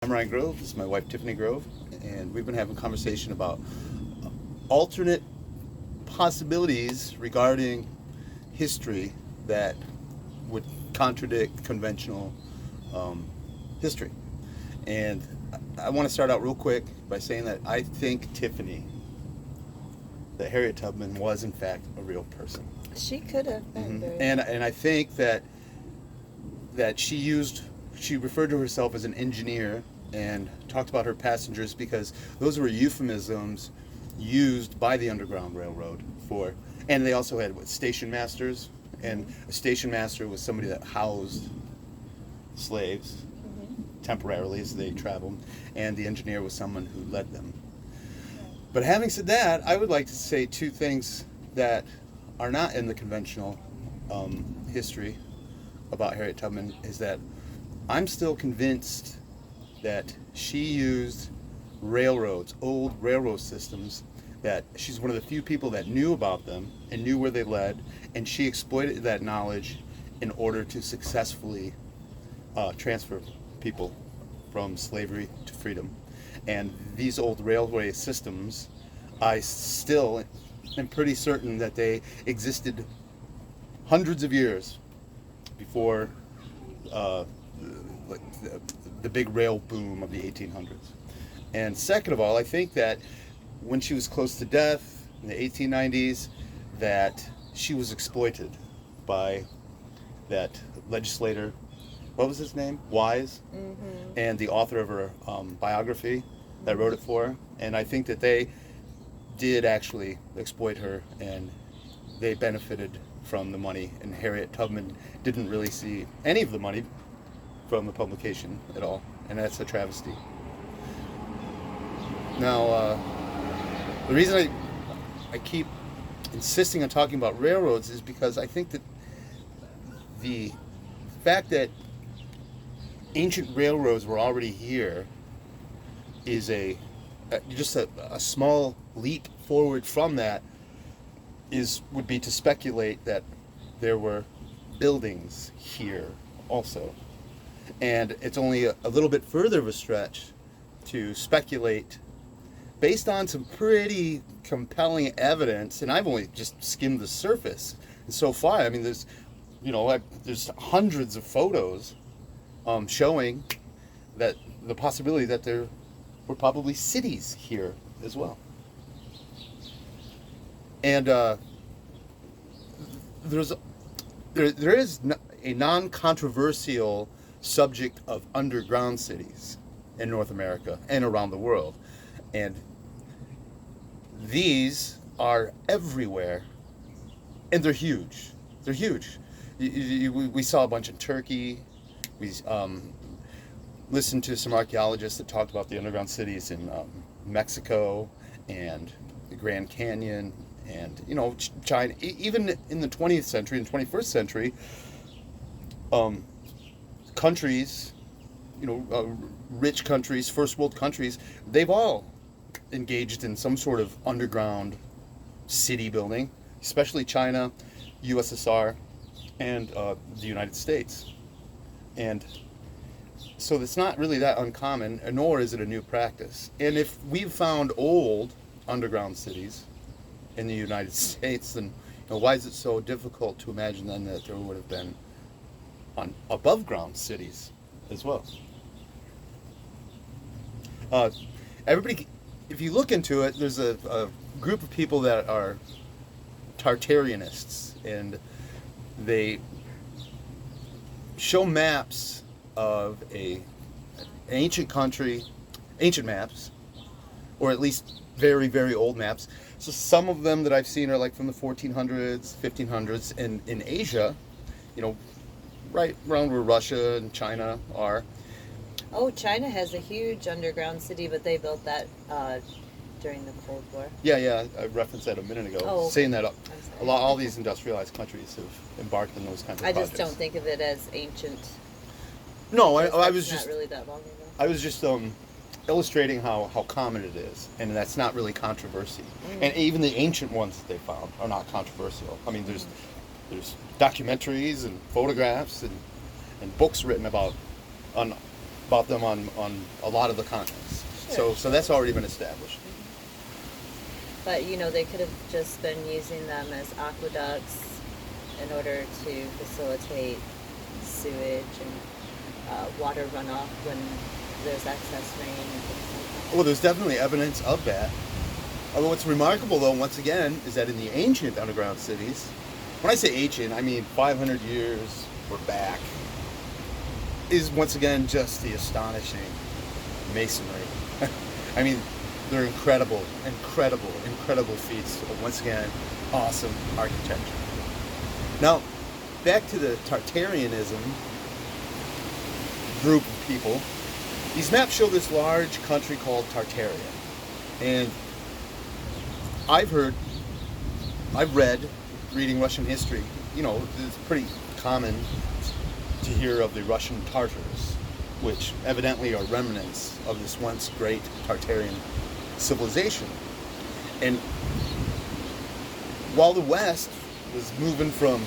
I'm Ryan Grove. This is my wife Tiffany Grove, and we've been having a conversation about alternate possibilities regarding history that would contradict conventional history. And I want to start out real quick by saying that I think Tiffany, that Harriet Tubman was in fact a real person. She could have been. And I think that she referred to herself as an engineer and talked about her passengers because those were euphemisms used by the Underground Railroad for, and they also had station masters, and a station master was somebody that housed slaves temporarily as they traveled, and the engineer was someone who led them. But having said that, I would like to say two things that are not in the conventional history about Harriet Tubman is that I'm still convinced that she used railroads, old railroad systems, that she's one of the few people that knew about them and knew where they led, and she exploited that knowledge in order to successfully transfer people from slavery to freedom. And these old railway systems, I still am pretty certain that they existed hundreds of years before the big rail boom of the 1800s. And second of all, I think that when she was close to death in the 1890s, that she was exploited by that legislator, what was his name? Wise, and the author of her biography that wrote it for her. And I think that they did actually exploit her, and they benefited from the money, and Harriet Tubman didn't really see any of the money from the publication at all, and that's a travesty. Now, the reason I keep insisting on talking about railroads is because I think that the fact that ancient railroads were already here is just a small leap forward from that would be to speculate that there were buildings here also. And it's only a little bit further of a stretch to speculate based on some pretty compelling evidence, and I've only just skimmed the surface. And so far, I mean, there's hundreds of photos showing that the possibility that there were probably cities here as well. And there is a non-controversial subject of underground cities in North America and around the world, and these are everywhere, and they're huge. They're huge. We saw a bunch in Turkey. We listened to some archaeologists that talked about the underground cities in Mexico and the Grand Canyon, and China. Even in the 20th century and 21st century, countries, rich countries, first world countries, they've all engaged in some sort of underground city building, especially China, USSR, and the United States. And so it's not really that uncommon, nor is it a new practice. And if we've found old underground cities in the United States, then why is it so difficult to imagine then that there would have been on above ground cities as well? Everybody, if you look into it, there's a group of people that are Tartarianists, and they show maps of an ancient country, ancient maps, or at least very, very old maps. So some of them that I've seen are like from the 1400s, 1500s, and in Asia, right around where Russia and China are. Oh, China has a huge underground city, but they built that during the Cold War. Yeah, I referenced that a minute ago, Oh, okay. saying that all these industrialized countries have embarked on those kinds of I projects. just don't think of it as ancient. No, I That's was not just really that long ago. I was just illustrating how common it is, and that's not really controversy. And even the ancient ones that they found are not controversial. I mean, there's documentaries and photographs and books written about about them on a lot of the continents. Sure. So that's already been established. But, they could have just been using them as aqueducts in order to facilitate sewage and water runoff when there's excess rain and things like that. Well, there's definitely evidence of that. Although what's remarkable, though, once again, is that in the ancient underground cities, when I say ancient, I mean 500 years or back, is once again just the astonishing masonry. I mean, they're incredible feats of, once again, awesome architecture. Now, back to the Tartarianism group of people. These maps show this large country called Tartaria. And I've read, reading Russian history, it's pretty common to hear of the Russian Tartars, which evidently are remnants of this once great Tartarian civilization. And while the West was moving from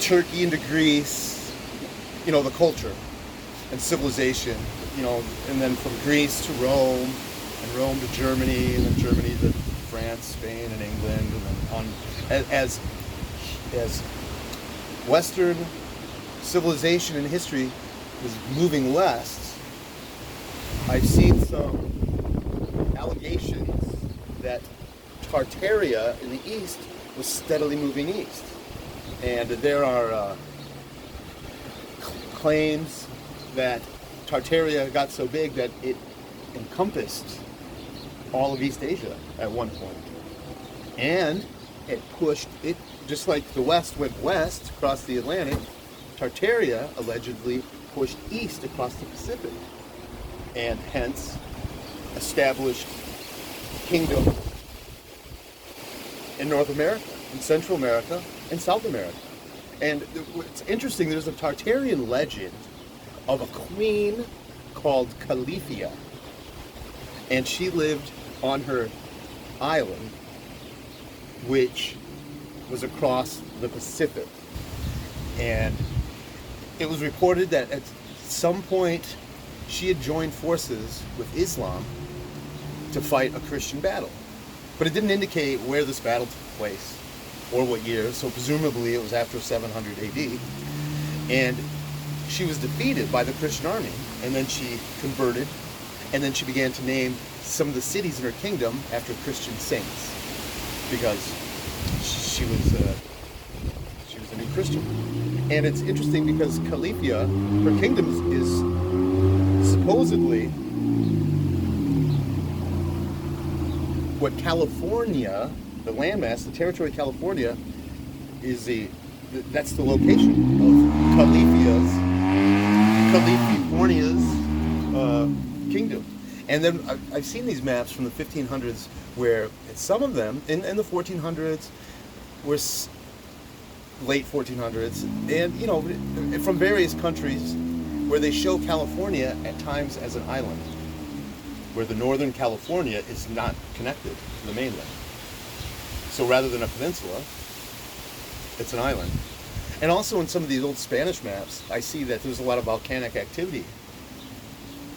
Turkey into Greece, the culture and civilization, and then from Greece to Rome, and Rome to Germany, and then Germany to France, Spain, and England, and then on as Western civilization and history was moving west. I've seen some allegations that Tartaria in the east was steadily moving east, and there are claims that Tartaria got so big that it encompassed all of East Asia at one point. And it pushed it, just like the West went west across the Atlantic, Tartaria allegedly pushed east across the Pacific, and hence established kingdom in North America, in Central America, and South America. And what's interesting, there's a Tartarian legend of a queen called Califia, and she lived on her island, which was across the Pacific. And it was reported that at some point she had joined forces with Islam to fight a Christian battle. But it didn't indicate where this battle took place or what year, so presumably it was after 700 AD. And she was defeated by the Christian army, and then she converted, and then she began to name some of the cities in her kingdom after Christian saints, because she was a new Christian. And it's interesting because Califia, her kingdom is supposedly what California, the landmass, the territory of California, is that's the location of California's kingdom. And then I've seen these maps from the 1500s where some of them, in the 1400s, were late 1400s, and from various countries, where they show California at times as an island, where the northern California is not connected to the mainland. So rather than a peninsula, it's an island. And also in some of these old Spanish maps, I see that there's a lot of volcanic activity,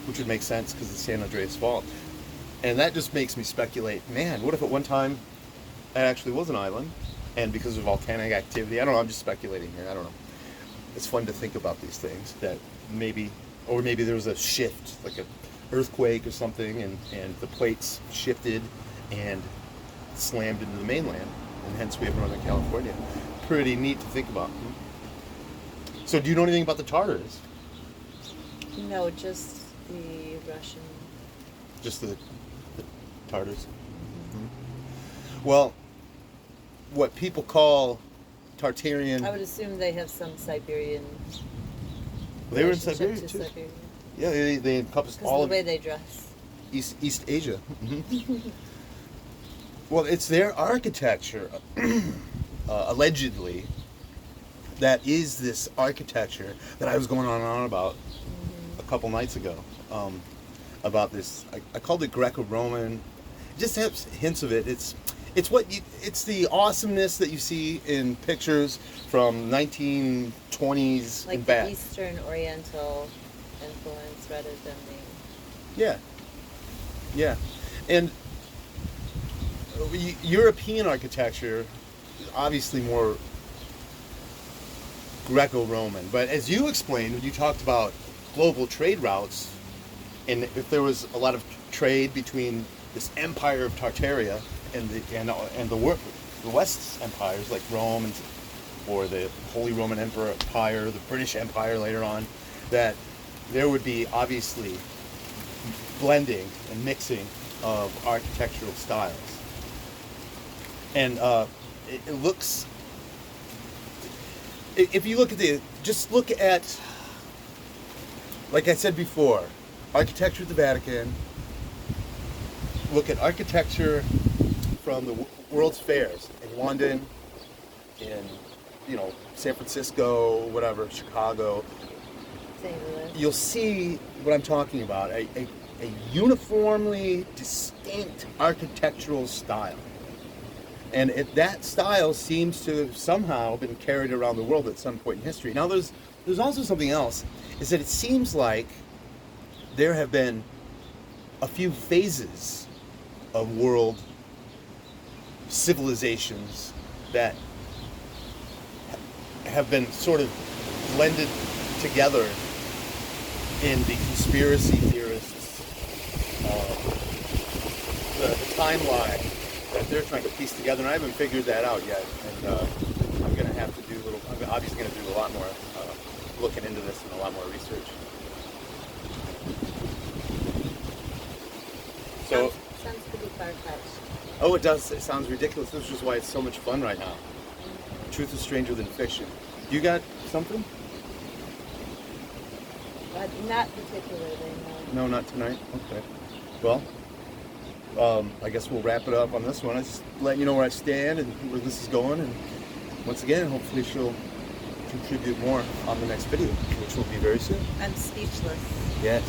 which would make sense because of San Andreas Fault. And that just makes me speculate, man, what if at one time it actually was an island, and because of volcanic activity, I don't know, I'm just speculating here, I don't know. It's fun to think about these things, that maybe there was a shift, like an earthquake or something, and the plates shifted and slammed into the mainland, and hence we have Northern California. Pretty neat to think about. So do you know anything about the Tartars? No, just the Russian. Just the Tartars? Mm-hmm. Well, what people call Tartarian... I would assume they have some Siberian... They were in Siberia, too. Siberia. Yeah, they encompassed all of of the way they dress. East Asia. Mm-hmm. Well, it's their architecture, allegedly, that is this architecture that I was going on and on about a couple nights ago. About this, I called it Greco-Roman. It just has hints of it. It's the awesomeness that you see in pictures from 1920s like and back. the Eastern Oriental influence rather than the... Yeah. Yeah. And European architecture is obviously more Greco-Roman. But as you explained, when you talked about global trade routes, and if there was a lot of trade between this empire of Tartaria and the West's empires like Rome or the Holy Roman Empire, the British Empire later on, that there would be obviously blending and mixing of architectural styles. And it looks, if you look at just look at, like I said before, architecture at the Vatican, look at architecture from the World's Fairs in London, in, San Francisco, whatever, Chicago. St. Louis. You'll see what I'm talking about, a uniformly distinct architectural style. And that style seems to have somehow been carried around the world at some point in history. Now, there's also something else, is that it seems like there have been a few phases of world civilizations that have been sort of blended together in the conspiracy theorists' the timeline that they're trying to piece together, and I haven't figured that out yet. And I'm going to have to I'm obviously going to do a lot more looking into this and a lot more research. So, sounds pretty far-fetched. oh, it does. It sounds ridiculous. This is just why it's so much fun right now. Truth is stranger than fiction. You got something? Not particularly, no. No, not tonight. Okay. Well, I guess we'll wrap it up on this one. I just letting you know where I stand and where this is going. And once again, hopefully she'll contribute more on the next video, which will be very soon. I'm speechless. Yes.